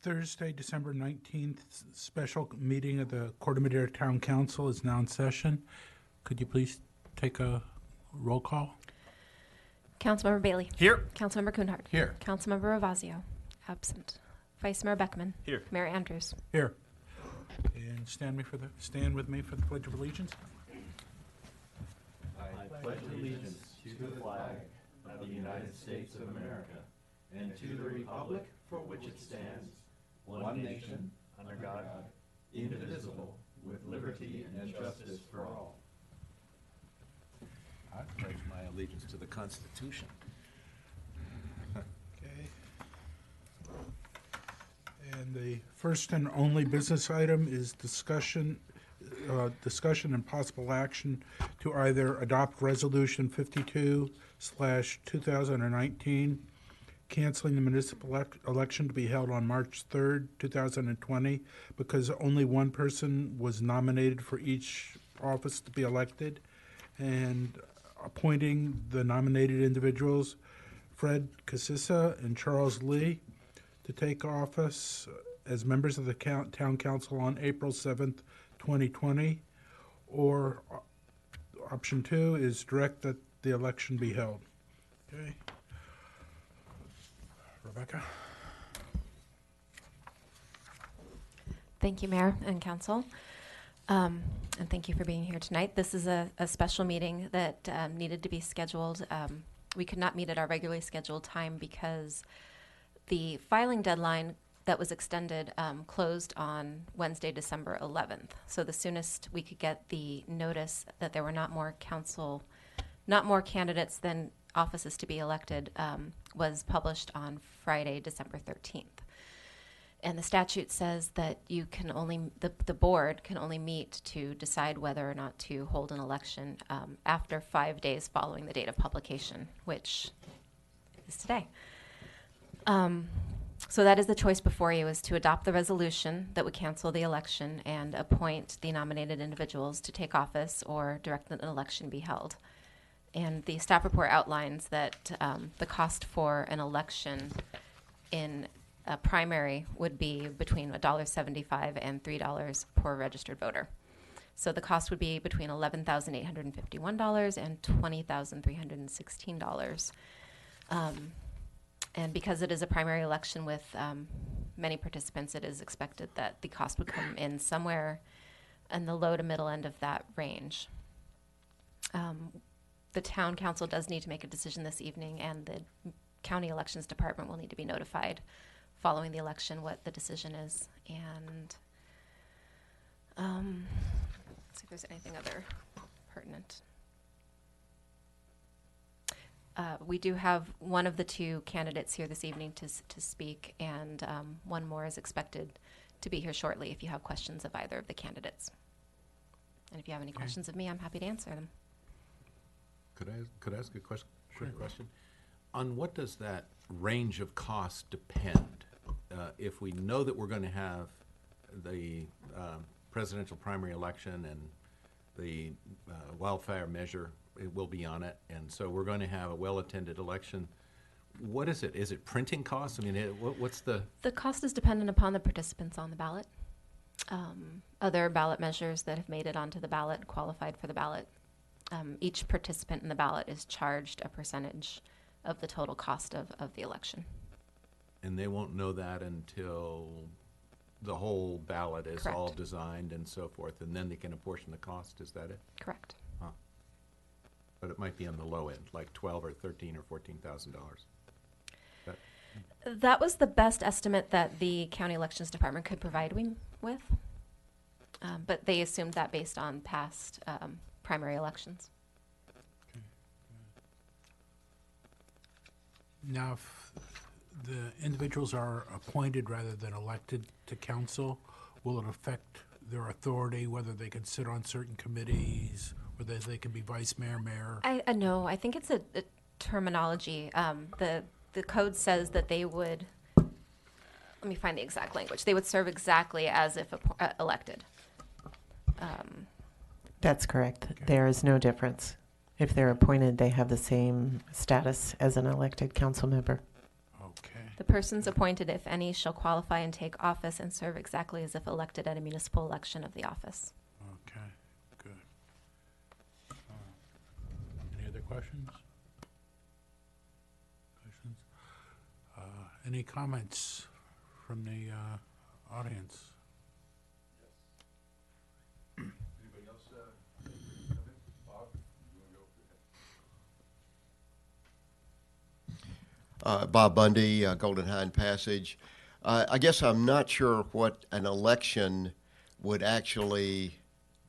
Thursday, December 19th, special meeting of the Corte Madera Town Council is now in session. Could you please take a roll call? Councilmember Bailey. Here. Councilmember Kuhnhart. Here. Councilmember Ravazio. Absent. Vice Mayor Beckman. Here. Mayor Andrews. Here. And stand with me for the Pledge of Allegiance. I pledge allegiance to the flag of the United States of America and to the republic for which it stands, one nation, under God, indivisible, with liberty and justice for all. I pledge my allegiance to the Constitution. Okay. And the first and only business item is discussion and possible action to either adopt Resolution 52/2019, canceling the municipal election to be held on March 3rd, 2020, because only one person was nominated for each office to be elected, and appointing the nominated individuals, Fred Casissa and Charles Lee, to take office as members of the Town Council on April 7th, 2020, or option 2 is direct that the election be held. Okay. Rebecca? Thank you, Mayor and Council. And thank you for being here tonight. This is a special meeting that needed to be scheduled. We could not meet at our regularly scheduled time because the filing deadline that was extended closed on Wednesday, December 11th. So the soonest we could get the notice that there were not more candidates than offices to be elected was published on Friday, December 13th. And the statute says that you can only, the board can only meet to decide whether or not to hold an election after 5 days following the date of publication, which is today. So that is the choice before you, is to adopt the resolution that would cancel the election and appoint the nominated individuals to take office, or direct that an election be held. And the staff report outlines that the cost for an election in a primary would be between $1.75 and $3 per registered voter. So the cost would be between $11,851 and $20,316. And because it is a primary election with many participants, it is expected that the cost would come in somewhere in the low to middle end of that range. The town council does need to make a decision this evening, and the county elections department will need to be notified following the election what the decision is. And let's see if there's anything other pertinent. We do have one of the two candidates here this evening to speak, and one more is expected to be here shortly if you have questions of either of the candidates. And if you have any questions of me, I'm happy to answer them. Could I ask a question? Sure. Quick question? On what does that range of cost depend? If we know that we're going to have the presidential primary election and the wildfire measure, it will be on it, and so we're going to have a well-attended election. What is it? Is it printing costs? I mean, what's the... The cost is dependent upon the participants on the ballot. Other ballot measures that have made it onto the ballot, qualified for the ballot. Each participant in the ballot is charged a percentage of the total cost of the election. And they won't know that until the whole ballot is Correct. all designed and so forth, and then they can apportion the cost. Is that it? Correct. Huh. But it might be on the low end, like $12,000 or $13,000 or $14,000. That was the best estimate that the county elections department could provide me with, but they assumed that based on past primary elections. Now, if the individuals are appointed rather than elected to council, will it affect their authority, whether they can sit on certain committees, whether they can be vice mayor, mayor? No, I think it's a terminology. The code says that they would, let me find the exact language, they would serve exactly as if elected. That's correct. Okay. There is no difference. If they're appointed, they have the same status as an elected council member. Okay. The persons appointed, if any, shall qualify and take office and serve exactly as if elected at a municipal election of the office. Okay, good. Any other questions? Any comments from the audience? Anybody else come in? Bob, you want to go ahead? Bob Bundy, Golden Hind Passage. I guess I'm not sure what an election would actually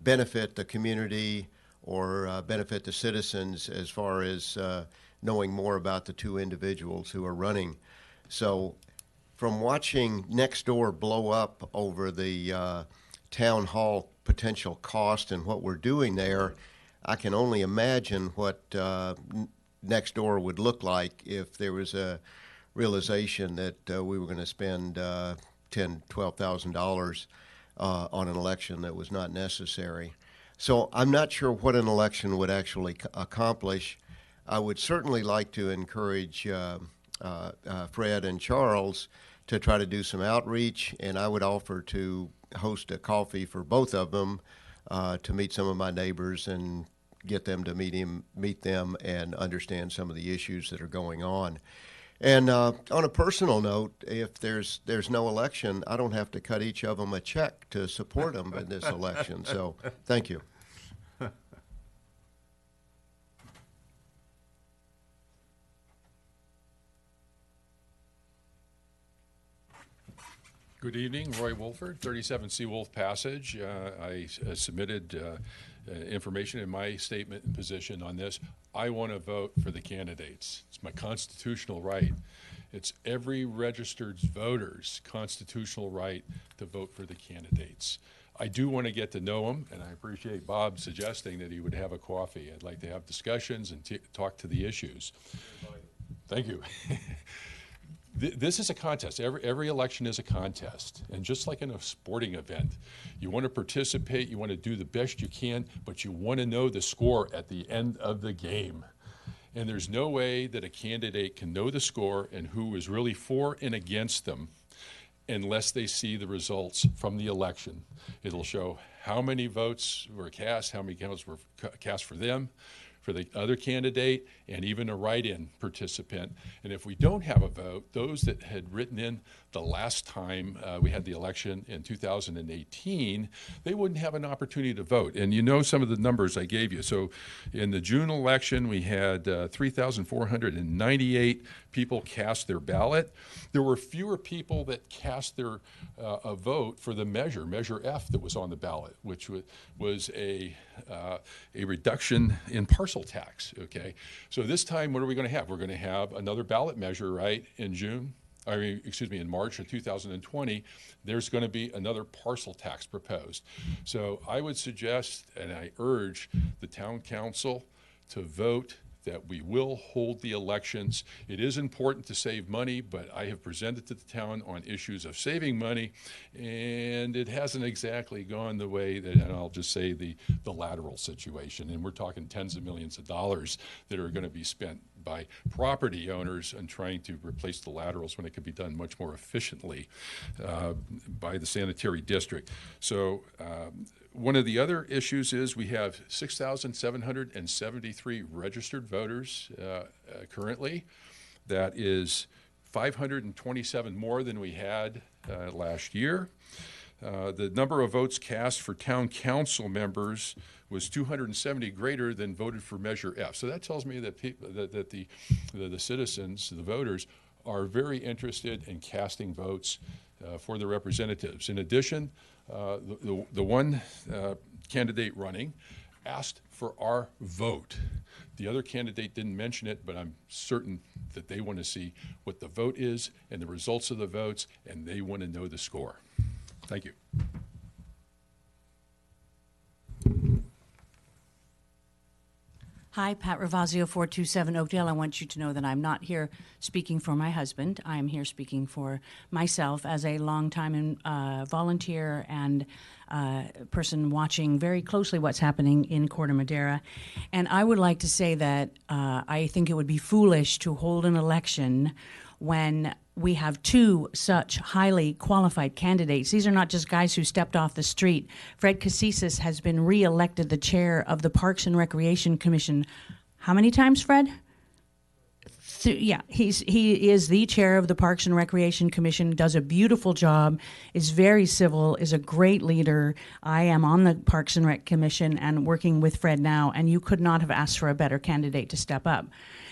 benefit the community or benefit the citizens as far as knowing more about the two individuals who are running. So from watching next door blow up over the town hall potential cost and what we're doing there, I can only imagine what next door would look like if there was a realization that we were going to spend $10,000, $12,000 on an election that was not necessary. So I'm not sure what an election would actually accomplish. I would certainly like to encourage Fred and Charles to try to do some outreach, and I would offer to host a coffee for both of them to meet some of my neighbors and get them to meet them and understand some of the issues that are going on. And on a personal note, if there's no election, I don't have to cut each of them a check to support them in this election. So thank you. Good evening, Roy Wolford, 37 Seawolf Passage. I submitted information in my statement and position on this. I want to vote for the candidates. It's my constitutional right. It's every registered voter's constitutional right to vote for the candidates. I do want to get to know them, and I appreciate Bob suggesting that he would have a coffee. I'd like to have discussions and talk to the issues. Thank you. This is a contest. Every election is a contest. And just like in a sporting event, you want to participate, you want to do the best you can, but you want to know the score at the end of the game. And there's no way that a candidate can know the score and who is really for and against them unless they see the results from the election. It'll show how many votes were cast, how many votes were cast for them, for the other candidate, and even a write-in participant. And if we don't have a vote, those that had written in the last time we had the election in 2018, they wouldn't have an opportunity to vote. And you know some of the numbers I gave you. So in the June election, we had 3,498 people cast their ballot. There were fewer people that cast their a vote for the Measure F that was on the ballot, which was a reduction in parcel tax, okay? So this time, what are we going to have? We're going to have another ballot measure, right, in in March of 2020. There's going to be another parcel tax proposed. So I would suggest, and I urge the town council to vote that we will hold the elections. It is important to save money, but I have presented to the town on issues of saving money, and it hasn't exactly gone the way that, and I'll just say the lateral situation, and we're talking tens of millions of dollars that are going to be spent by property owners and trying to replace the laterals when it could be done much more efficiently by the sanitary district. So one of the other issues is we have 6,773 registered voters currently. That is 527 more than we had last year. The number of votes cast for town council members was 270 greater than voted for Measure F. So that tells me that the citizens, the voters, are very interested in casting votes for the representatives. In addition, the one candidate running asked for our vote. The other candidate didn't mention it, but I'm certain that they want to see what the vote is and the results of the votes, and they want to know the score. Thank you. Hi, Pat Ravazio, 427 Oakdale. I want you to know that I'm not here speaking for my husband. I am here speaking for myself as a longtime volunteer and person watching very closely what's happening in Corte Madera. And I would like to say that I think it would be foolish to hold an election when we have two such highly qualified candidates. These are not just guys who stepped off the street. Fred Cacesis has been re-elected the chair of the Parks and Recreation Commission. How many times, Fred? Yeah, he is the chair of the Parks and Recreation Commission, does a beautiful job, is very civil, is a great leader. I am on the Parks and Rec Commission and working with Fred now, and you could not have asked for a better candidate to step up.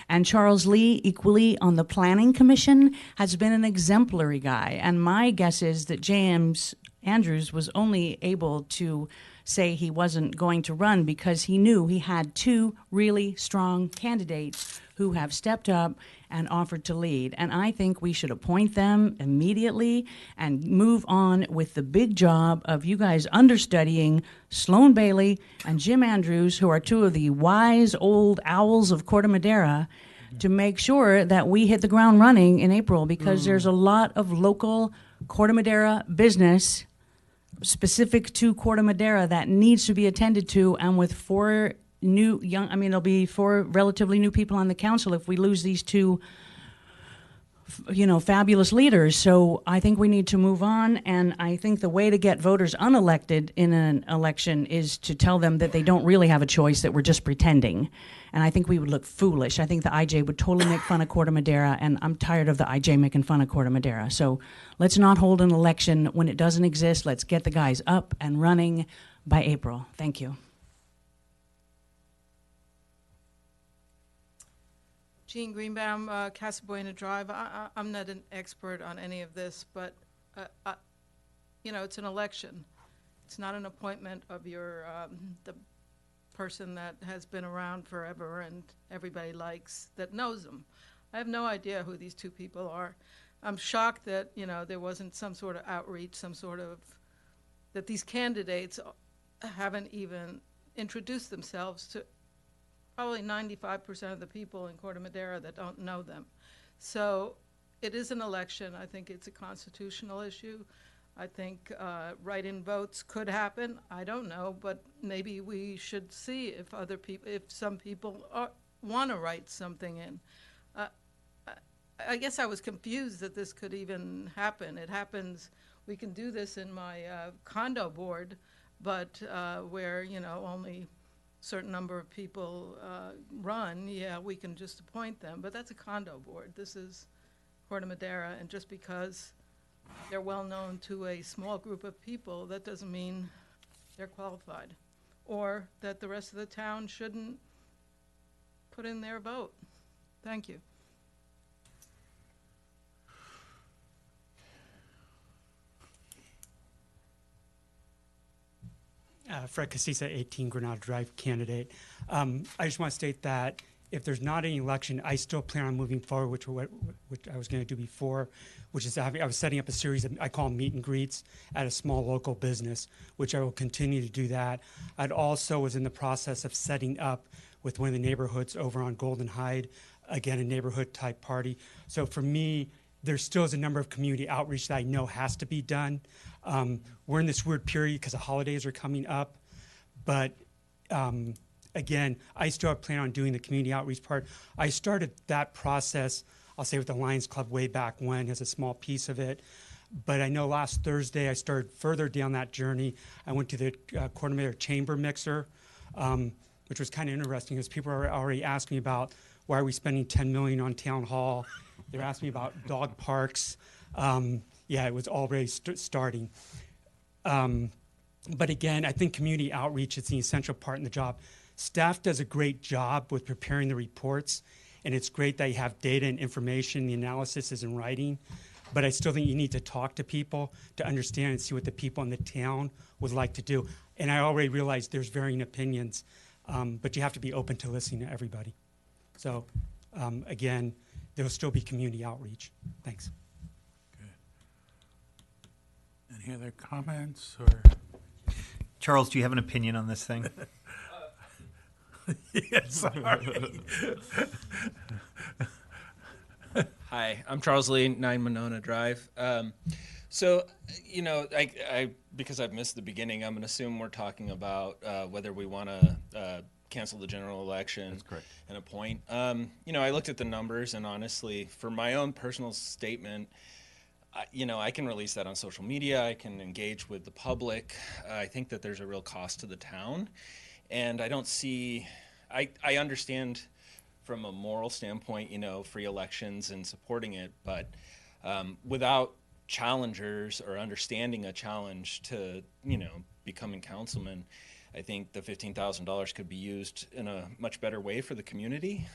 And Charles Lee, equally on the Planning Commission, has been an exemplary guy. And my guess is that James Andrews was only able to say he wasn't going to run because he knew he had two really strong candidates who have stepped up and offered to lead. And I think we should appoint them immediately and move on with the big job of you guys understudying Sloan Bailey and Jim Andrews, who are two of the wise old owls of Corte Madera, to make sure that we hit the ground running in April, because there's a lot of local Corte Madera business specific to Corte Madera that needs to be attended to. And with four new young, I mean, there'll be four relatively new people on the council if we lose these two, fabulous leaders. So I think we need to move on. And I think the way to get voters unelected in an election is to tell them that they don't really have a choice, that we're just pretending. And I think we would look foolish. I think the IJ would totally make fun of Corte Madera, and I'm tired of the IJ making fun of Corte Madera. So let's not hold an election when it doesn't exist. Let's get the guys up and running by April. Thank you. Jean Greenbaum, Casa Buena Drive. I'm not an expert on any of this, but it's an election. It's not an appointment of your the person that has been around forever and everybody likes, that knows them. I have no idea who these two people are. I'm shocked that there wasn't some sort of outreach, that these candidates haven't even introduced themselves to probably 95% of the people in Corte Madera that don't know them. So it is an election. I think it's a constitutional issue. I think write-in votes could happen. I don't know, but maybe we should see if some people want to write something in. I guess I was confused that this could even happen. It happens. We can do this in my condo board, but where only certain number of people run, we can just appoint them. But that's a condo board. This is Corte Madera, and just because they're well known to a small group of people, that doesn't mean they're qualified, or that the rest of the town shouldn't put in their vote. Thank you. Fred Casisa, 18 Granada Drive candidate. I just want to state that if there's not any election, I still plan on moving forward, which I was going to do before, which is I was setting up a series of, I call them meet and greets at a small local business, which I will continue to do that. I'd also was in the process of setting up with one of the neighborhoods over on Golden Hyde, again, a neighborhood type party. So for me, there still is a number of community outreach that I know has to be done. We're in this weird period because the holidays are coming up, but again, I still have planned on doing the community outreach part. I started that process, I'll say with the Lions Club way back when, as a small piece of it. But I know last Thursday I started further down that journey. I went to the Corte Madera Chamber Mixer, which was kind of interesting because people are already asking me about why are we spending $10 million on town hall. They're asking me about dog parks. It was already starting. But again, I think community outreach is the essential part in the job. Staff does a great job with preparing the reports, and it's great that you have data and information, the analysis is in writing, but I still think you need to talk to people to understand and see what the people in the town would like to do. And I already realize there's varying opinions, but you have to be open to listening to everybody. So again, there will still be community outreach. Thanks. Good. Any other comments or? Charles, do you have an opinion on this thing? Yes, sorry. Hi, I'm Charles Lee, 9 Monona Drive. So, because I've missed the beginning, I'm going to assume we're talking about whether we want to cancel the general election. That's correct. And appoint. I looked at the numbers, and honestly, for my own personal statement, I can release that on social media. I can engage with the public. I think that there's a real cost to the town, and I don't see. I understand from a moral standpoint, free elections and supporting it, but without challengers or understanding a challenge to, becoming councilman, I think the $15,000 could be used in a much better way for the community.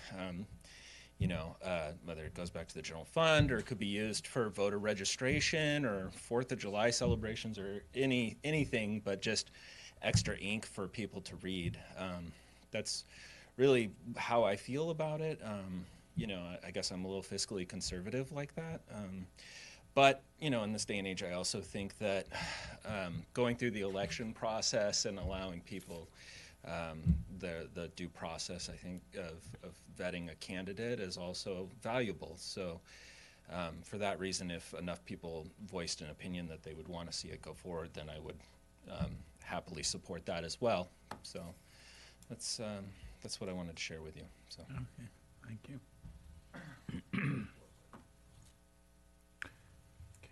Whether it goes back to the general fund or it could be used for voter registration or 4th of July celebrations or anything, but just extra ink for people to read. That's really how I feel about it. I guess I'm a little fiscally conservative like that. But, in this day and age, I also think that going through the election process and allowing people the due process, I think, of vetting a candidate is also valuable. So for that reason, if enough people voiced an opinion that they would want to see it go forward, then I would happily support that as well. So that's what I wanted to share with you. So. Okay, thank you.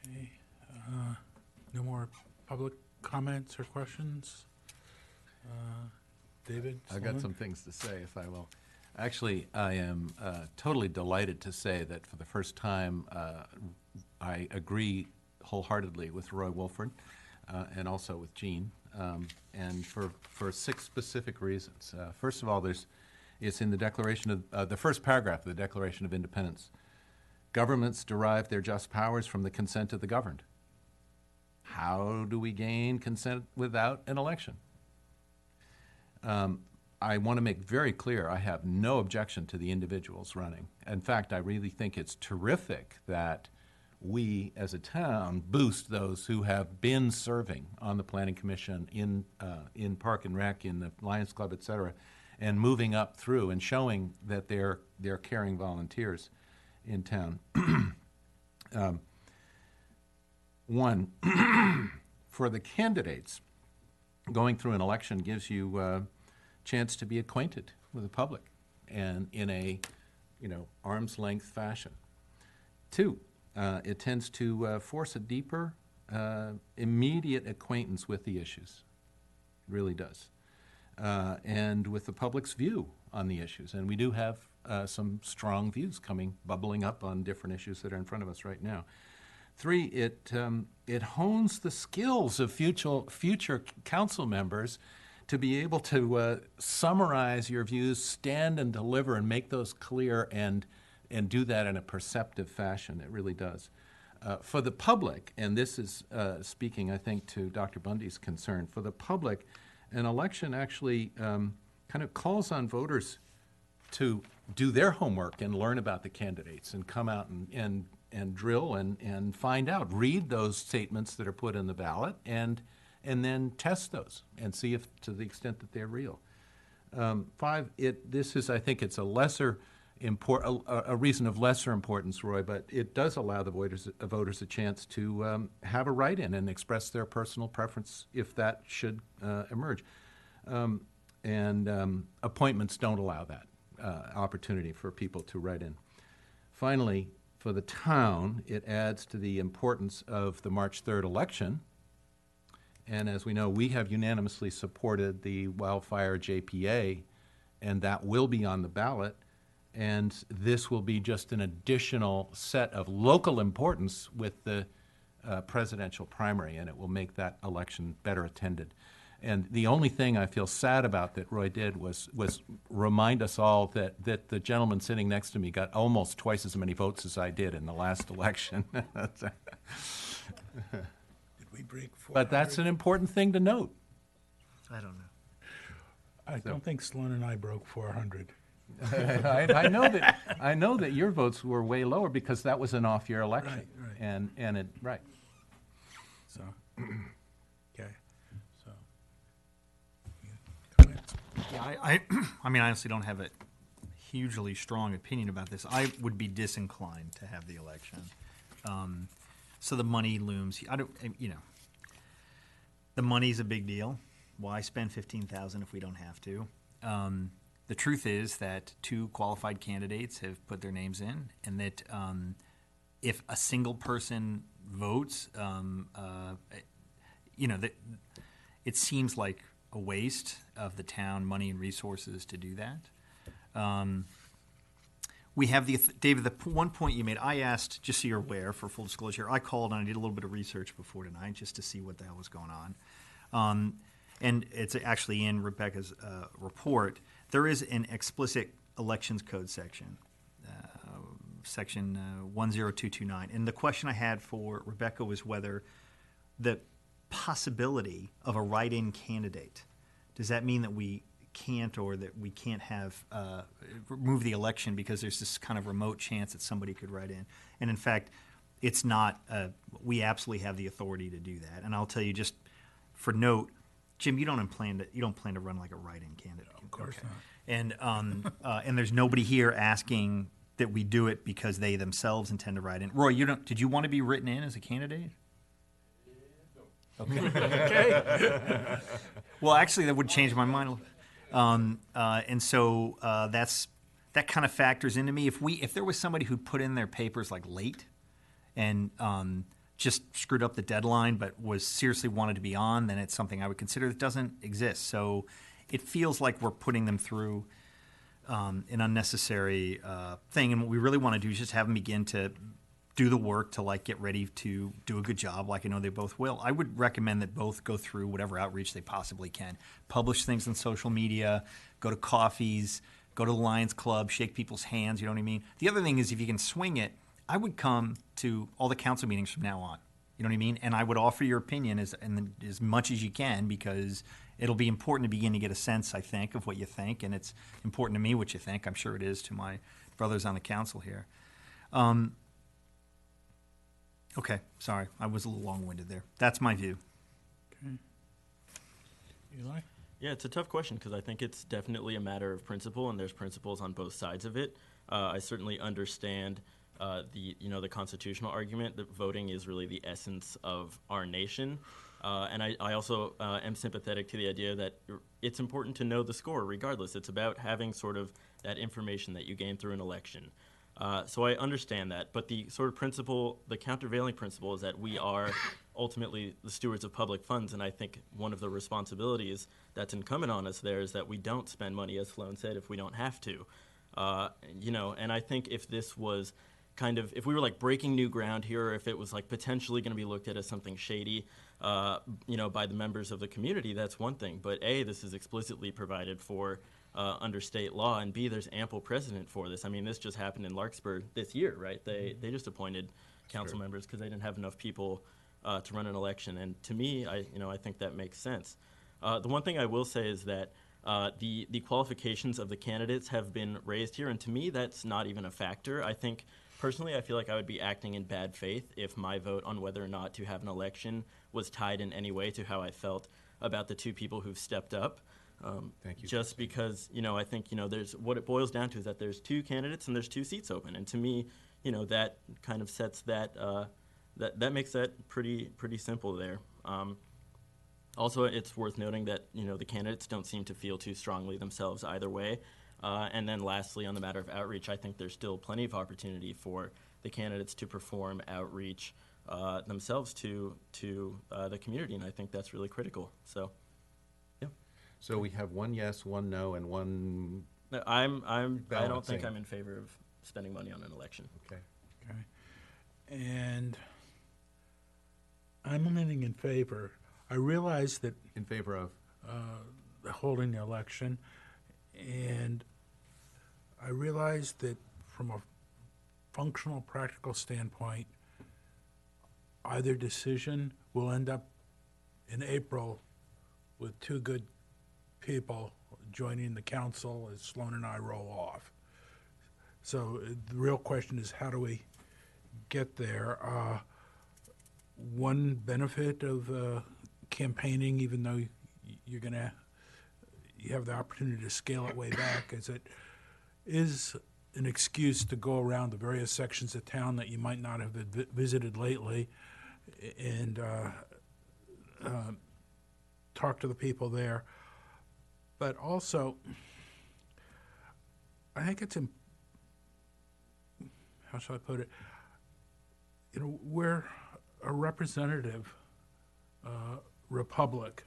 Okay, no more public comments or questions? David? I've got some things to say, if I will. Actually, I am totally delighted to say that for the first time, I agree wholeheartedly with Roy Wolford and also with Jean, and for 6 specific reasons. First of all, it's in the Declaration of the first paragraph of the Declaration of Independence. Governments derive their just powers from the consent of the governed. How do we gain consent without an election? I want to make very clear I have no objection to the individuals running. In fact, I really think it's terrific that we as a town boost those who have been serving on the Planning Commission in Park and Rec, in the Lions Club, et cetera, and moving up through and showing that they're caring volunteers in town. One, for the candidates, going through an election gives you a chance to be acquainted with the public and in a arm's length fashion. 2, it tends to force a deeper, immediate acquaintance with the issues. It really does. And with the public's view on the issues. And we do have some strong views bubbling up on different issues that are in front of us right now. 3, it hones the skills of future council members to be able to summarize your views, stand and deliver, and make those clear, and do that in a perceptive fashion. It really does. For the public, and this is speaking, I think, to Dr. Bundy's concern, for the public, an election actually kind of calls on voters to do their homework and learn about the candidates and come out and drill and find out, read those statements that are put in the ballot and then test those and see if, to the extent that they're real. 5, I think it's a reason of lesser importance, Roy, but it does allow the voters a chance to have a write-in and express their personal preference if that should emerge. And appointments don't allow that opportunity for people to write in. Finally, for the town, it adds to the importance of the March 3rd election. And as we know, we have unanimously supported the wildfire JPA, and that will be on the ballot. And this will be just an additional set of local importance with the presidential primary, and it will make that election better attended. And the only thing I feel sad about that Roy did was remind us all that the gentleman sitting next to me got almost twice as many votes as I did in the last election. Did we break 400? But that's an important thing to note. I don't know. I don't think Sloan and I broke 400. I know that your votes were way lower because that was an off-year election. Right. So, okay. So, comments? Yeah, I mean, I honestly don't have a hugely strong opinion about this. I would be disinclined to have the election. So the money looms. The money's a big deal. Why spend $15,000 if we don't have to? the truth is that two qualified candidates have put their names in, and that if a single person votes, that it seems like a waste of the town money and resources to do that. We have David, the one point you made, I asked, just so you're aware, for full disclosure, I called and I did a little bit of research before tonight just to see what the hell was going on. And it's actually in Rebecca's report. There is an explicit elections code section, section 10229. And the question I had for Rebecca was whether the possibility of a write-in candidate, does that mean that we can't, or that we can't have remove the election because there's this kind of remote chance that somebody could write in? And in fact, it's not. We absolutely have the authority to do that. And I'll tell you, just for note, Jim, you don't plan to run like a write-in candidate. Of course not. And there's nobody here asking that we do it because they themselves intend to write in. Roy, did you want to be written in as a candidate? Okay. Well, actually, that would change my mind a little. And so that kind of factors into me. If there was somebody who put in their papers like late and just screwed up the deadline but was seriously wanted to be on, then it's something I would consider. That doesn't exist. So it feels like we're putting them through an unnecessary thing. And what we really want to do is just have them begin to do the work to get ready to do a good job, like I know they both will. I would recommend that both go through whatever outreach they possibly can. Publish things on social media, go to coffees, go to the Lions Club, shake people's hands, you know what I mean? The other thing is, if you can swing it, I would come to all the council meetings from now on, you know what I mean? And I would offer your opinion as much as you can, because it'll be important to begin to get a sense, I think, of what you think, and it's important to me what you think. I'm sure it is to my brothers on the council here. Okay, sorry, I was a little long-winded there. That's my view. Okay. Eli? Yeah, it's a tough question because I think it's definitely a matter of principle, and there's principles on both sides of it. I certainly understand the constitutional argument that voting is really the essence of our nation, and I also am sympathetic to the idea that it's important to know the score regardless. It's about having sort of that information that you gain through an election. So I understand that, but the sort of principle, the countervailing principle, is that we are ultimately the stewards of public funds, and I think one of the responsibilities that's incumbent on us there is that we don't spend money, as Sloan said, if we don't have to. And I think if this was if we were breaking new ground here, or if it was potentially going to be looked at as something shady, by the members of the community, that's one thing. But A, this is explicitly provided for under state law, and B, there's ample precedent for this. I mean, this just happened in Larkspur this year, right? They just appointed council members because they didn't have enough people to run an election. And to me, I think that makes sense. The one thing I will say is that the qualifications of the candidates have been raised here, and to me, that's not even a factor. I think, personally, I feel like I would be acting in bad faith if my vote on whether or not to have an election was tied in any way to how I felt about the two people who've stepped up. Thank you. Just because, I think, there's what it boils down to is that there's two candidates and there's two seats open. And to me, that kind of sets that makes that pretty simple there. Also, it's worth noting that, the candidates don't seem to feel too strongly themselves either way. And then lastly, on the matter of outreach, I think there's still plenty of opportunity for the candidates to perform outreach themselves to the community. And I think that's really critical. So. So we have one yes, one no, and one. No, I don't balancing. think I'm in favor of spending money on an election. Okay. And I'm leaning in favor. I realize that In favor of. holding the election, and I realize that from a functional, practical standpoint, either decision will end up in April with two good people joining the council as Sloan and I roll off. So the real question is, how do we get there? One benefit of campaigning, even though you have the opportunity to scale it way back, is it is an excuse to go around the various sections of town that you might not have visited lately and talk to the people there. But also, I think it's, how shall I put it? We're a representative republic,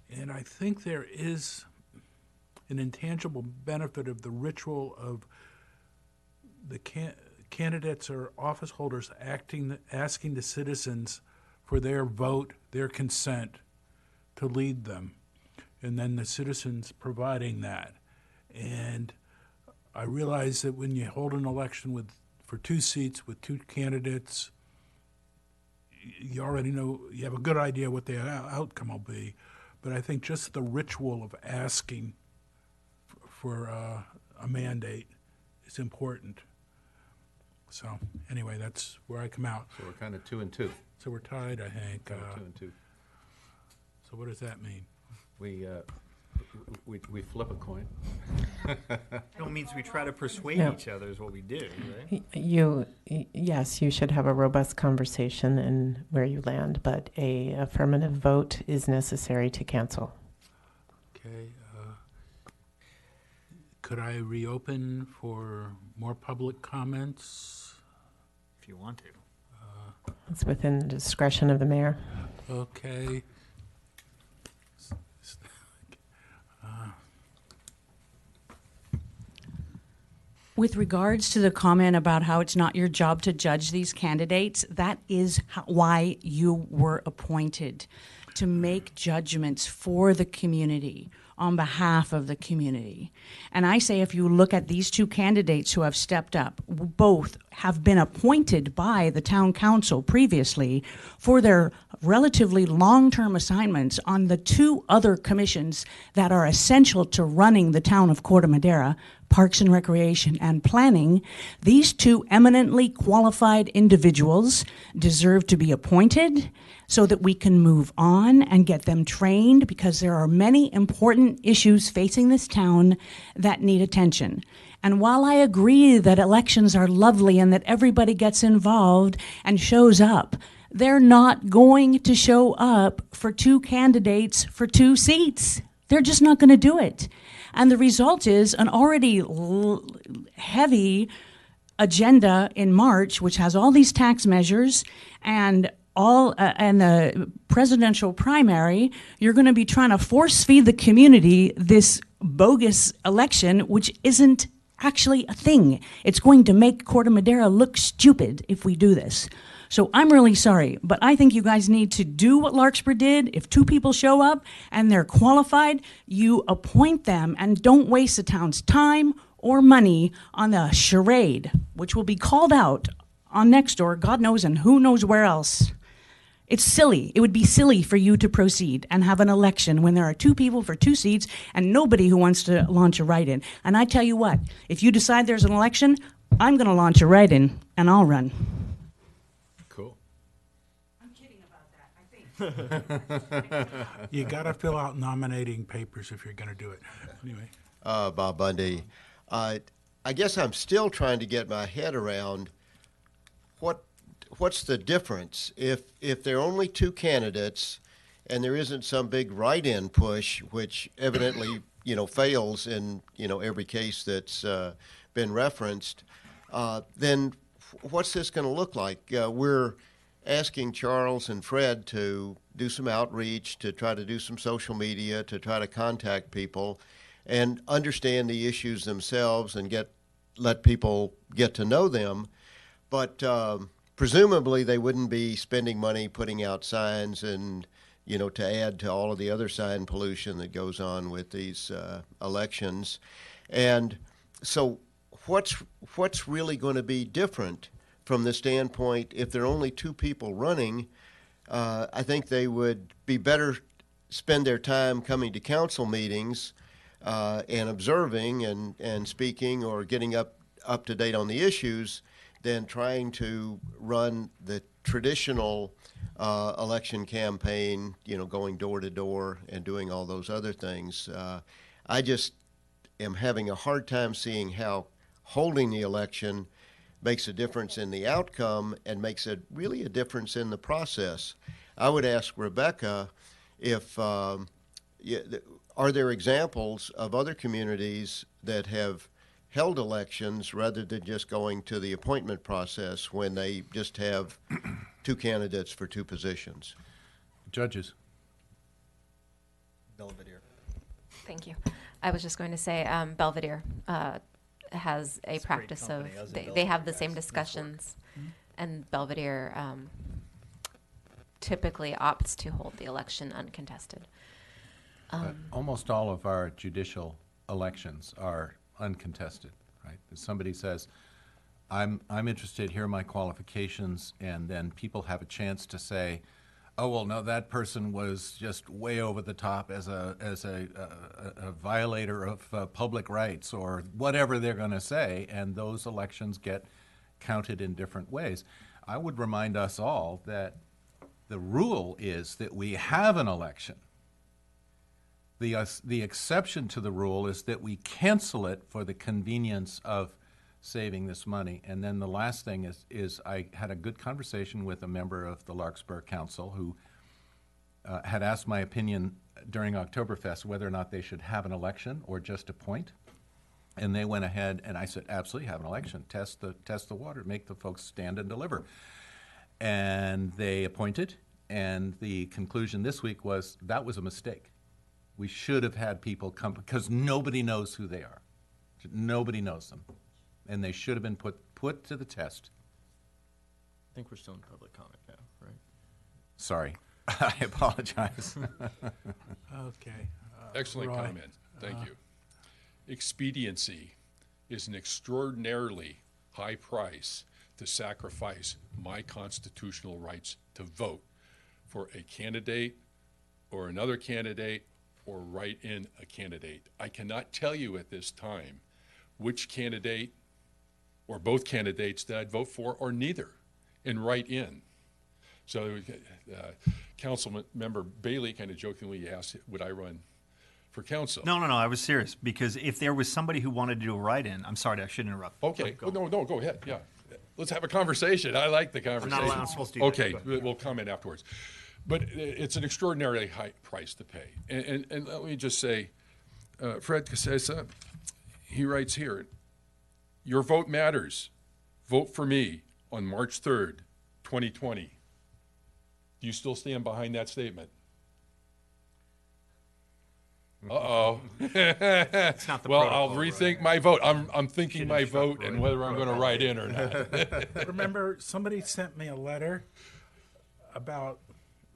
and I think there is an intangible benefit of the ritual of the candidates or office holders asking the citizens for their vote, their consent to lead them, and then the citizens providing that. And I realize that when you hold an election for 2 seats with 2 candidates, you already know, you have a good idea what the outcome will be. But I think just the ritual of asking for a mandate is important. So anyway, that's where I come out. So we're kind of 2 and 2. So we're tied, I think. 2 and 2. So what does that mean? We flip a coin. It means we try to persuade Yeah. each other is what we do, right? Yes, you should have a robust conversation in where you land, but a affirmative vote is necessary to cancel. Okay. Could I reopen for more public comments? If you want to. It's within the discretion of the mayor. Okay. With regards to the comment about how it's not your job to judge these candidates, that is why you were appointed, to make judgments for the community, on behalf of the community. And I say if you look at these 2 candidates who have stepped up, both have been appointed by the town council previously for their relatively long-term assignments on the 2 other commissions that are essential to running the town of Corte Madera, Parks and Recreation and Planning. These 2 eminently qualified individuals deserve to be appointed so that we can move on and get them trained, because there are many important issues facing this town that need attention. And while I agree that elections are lovely and that everybody gets involved and shows up, they're not going to show up for 2 candidates for 2 seats. They're just not going to do it. And the result is an already heavy agenda in March, which has all these tax measures and the presidential primary. You're going to be trying to force feed the community this bogus election, which isn't actually a thing. It's going to make Corte Madera look stupid if we do this. So I'm really sorry, but I think you guys need to do what Larkspur did. If 2 people show up and they're qualified, you appoint them and don't waste the town's time or money on the charade, which will be called out on Nextdoor, God knows, and who knows where else. It's silly. It would be silly for you to proceed and have an election when there are 2 people for 2 seats and nobody who wants to launch a write-in. And I tell you what, if you decide there's an election, I'm going to launch a write-in and I'll run. Cool. I'm kidding about that, I think. You got to fill out nominating papers if you're going to do it. Anyway. Bob Bundy, I guess I'm still trying to get my head around what's the difference if there are only 2 candidates and there isn't some big write-in push, which evidently fails in every case that's been referenced. Then what's this going to look like? We're asking Charles and Fred to do some outreach, to try to do some social media, to try to contact people and understand the issues themselves and let people get to know them. But presumably they wouldn't be spending money putting out signs and, to add to all of the other sign pollution that goes on with these elections. And so what's really going to be different from the standpoint, if there are only 2 people running, I think they would be better spend their time coming to council meetings and observing and speaking or getting up to date on the issues than trying to run the traditional election campaign, going door to door and doing all those other things. I just am having a hard time seeing how holding the election makes a difference in the outcome and makes it really a difference in the process. I would ask Rebecca if are there examples of other communities that have held elections rather than just going to the appointment process when they just have two candidates for two positions? Judges. Belvedere. Thank you. I was just going to say, Belvedere has a It's a great practice of, company. I was in they have Belvedere, the same guys. Nice work. discussions, and Belvedere typically opts to hold the election uncontested. But almost all of our judicial elections are uncontested, right? If somebody says, I'm interested, here are my qualifications, and then people have a chance to say, oh, well, no, that person was just way over the top as a violator of public rights, or whatever they're going to say, and those elections get counted in different ways. I would remind us all that the rule is that we have an election. The exception to the rule is that we cancel it for the convenience of saving this money. And then the last thing is I had a good conversation with a member of the Larkspur Council who had asked my opinion during Oktoberfest whether or not they should have an election or just appoint. And they went ahead, and I said, absolutely have an election. Test the water, make the folks stand and deliver. And they appointed, and the conclusion this week was that was a mistake. We should have had people come, because nobody knows who they are. Nobody knows them. And they should have been put to the test. I think we're still in public comment now, right? Sorry. I apologize. Okay. Excellent Roy. comment. Thank you. Expediency is an extraordinarily high price to sacrifice my constitutional rights to vote for a candidate or another candidate or write in a candidate. I cannot tell you at this time which candidate or both candidates that I'd vote for or neither, and write in. So Council Member Bailey kind of jokingly asked, would I run for council? No, I was serious, because if there was somebody who wanted to do a write-in, I'm sorry, I shouldn't interrupt. Okay, Go. no, go ahead, yeah. Let's have a conversation. I like the conversation. allowed- I'm supposed to do that. Okay, Go ahead. we'll comment afterwards. But it's an extraordinarily high price to pay. And let me just say, Fred Casesa, he writes here, your vote matters. Vote for me on March 3rd, 2020. Do you still stand behind that statement? Uh-oh. It's not the Well, protocol, I'll rethink my vote. I'm thinking my instruct vote and Roy. whether I'm going to write in or not. Remember, somebody sent me a letter about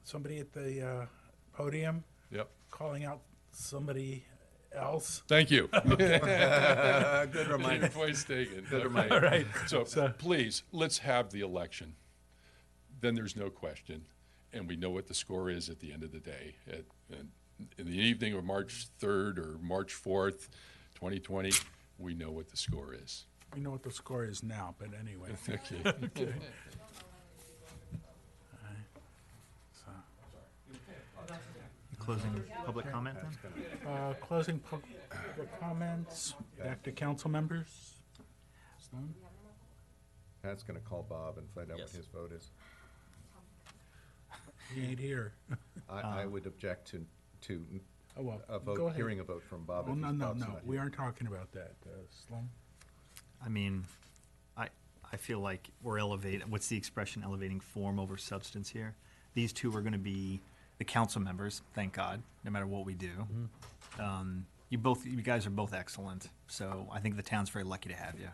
somebody at the podium Yep. calling out somebody else. Thank you. Good reminder. Your point's taken. Good Okay. reminder. All right. So please, let's have the election. Then there's no question, and we know what the score is at the end of the day. In the evening of March 3rd or March 4th, 2020, we know what the score is. We know what the score is now, but anyway. Okay. Closing public comment then? Closing public comments. Back to council members. Sloan? Pat's going to call Bob and find out Yes. what his vote is. He ain't here. I would object to Oh, well, a go vote, ahead. hearing a vote from Bob. Oh, if no, Bob's no. not We here. aren't talking about that. Sloan? I mean, I feel like we're elevating, what's the expression, elevating form over substance here? These two are going to be the council members, thank God, no matter what we do. You guys are both excellent, so I think the town's very lucky to have you.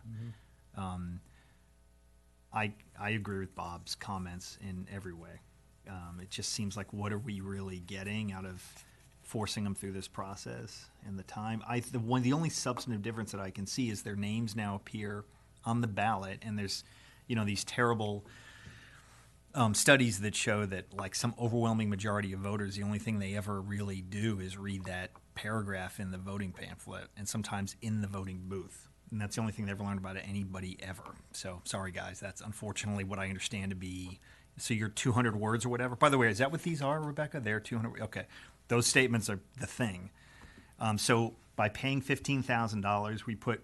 I agree with Bob's comments in every way. It just seems like, what are we really getting out of forcing them through this process and the time? The only substantive difference that I can see is their names now appear on the ballot, and there's, these terrible studies that show that, like, some overwhelming majority of voters, the only thing they ever really do is read that paragraph in the voting pamphlet, and sometimes in the voting booth. And that's the only thing they ever learned about anybody ever. So, sorry, guys, that's unfortunately what I understand to be. So your 200 words or whatever. By the way, is that what these are, Rebecca? They're 200. Okay, those statements are the thing. So by paying $15,000, we put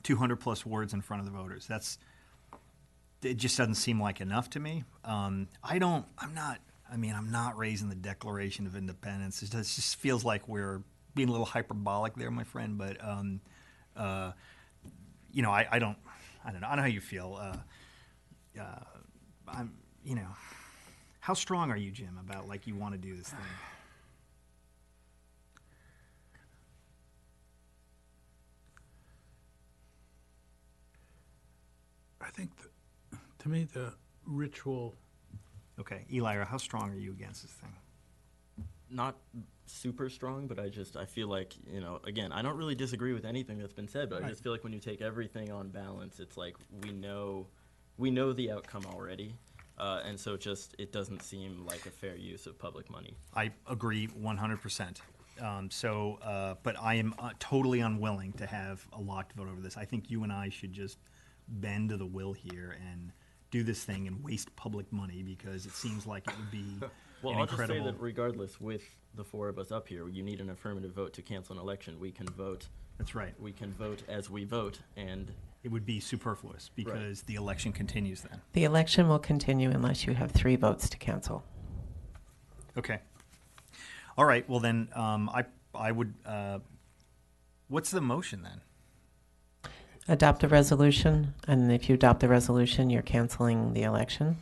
200 plus words in front of the voters. It just doesn't seem like enough to me. I'm not raising the Declaration of Independence. It just feels like we're being a little hyperbolic there, my friend. But you know, I don't know how you feel. I'm, you know, how strong are you, Jim, about like you want to do this thing? I think, to me, the ritual. Okay, Eli, how strong are you against this thing? Not super strong, but I feel like, you know, again, I don't really disagree with anything that's been said, but I just feel like when you take everything on balance, it's like we know the outcome already, and so it doesn't seem like a fair use of public money. I agree 100%. But I am totally unwilling to have a locked vote over this. I think you and I should just bend to the will here and do this thing and waste public money, because it seems like it would be Well, an I'll just say incredible. that regardless, with the four of us up here, you need an affirmative vote to cancel an election. We can vote. That's right. We can vote as we vote, and It would be superfluous because the election continues then. The election will continue unless you have 3 votes to cancel. Okay. All right. Well, then I would. What's the motion then? Adopt the resolution, and if you adopt the resolution, you're canceling the election.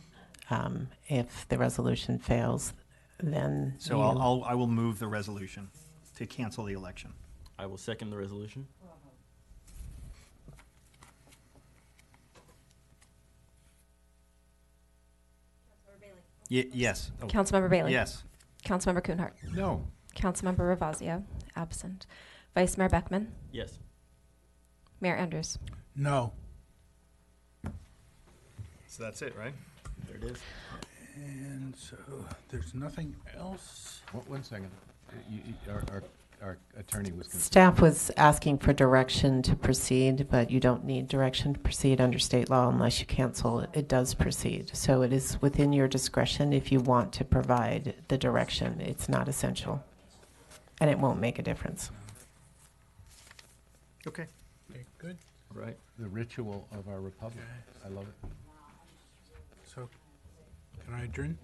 If the resolution fails, then So I will move the resolution to cancel the election. I will second the resolution. Yes. Oh, Councilmember Bailey? yes. Councilmember Kuhnhart? No. Councilmember Ravazio? Absent. Vice Mayor Beckman? Yes. Mayor Andrews? No. So that's it, right? There it is. And so there's nothing else. One second. Our attorney was concerned. staff was asking for direction to proceed, but you don't need direction to proceed under state law unless you cancel it. It does proceed. So it is within your discretion if you want to provide the direction. It's not essential, and it won't make a difference. Okay. Okay, good. Right. The ritual of our republic. I love it. So, can I adjourn?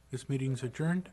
This meeting's adjourned.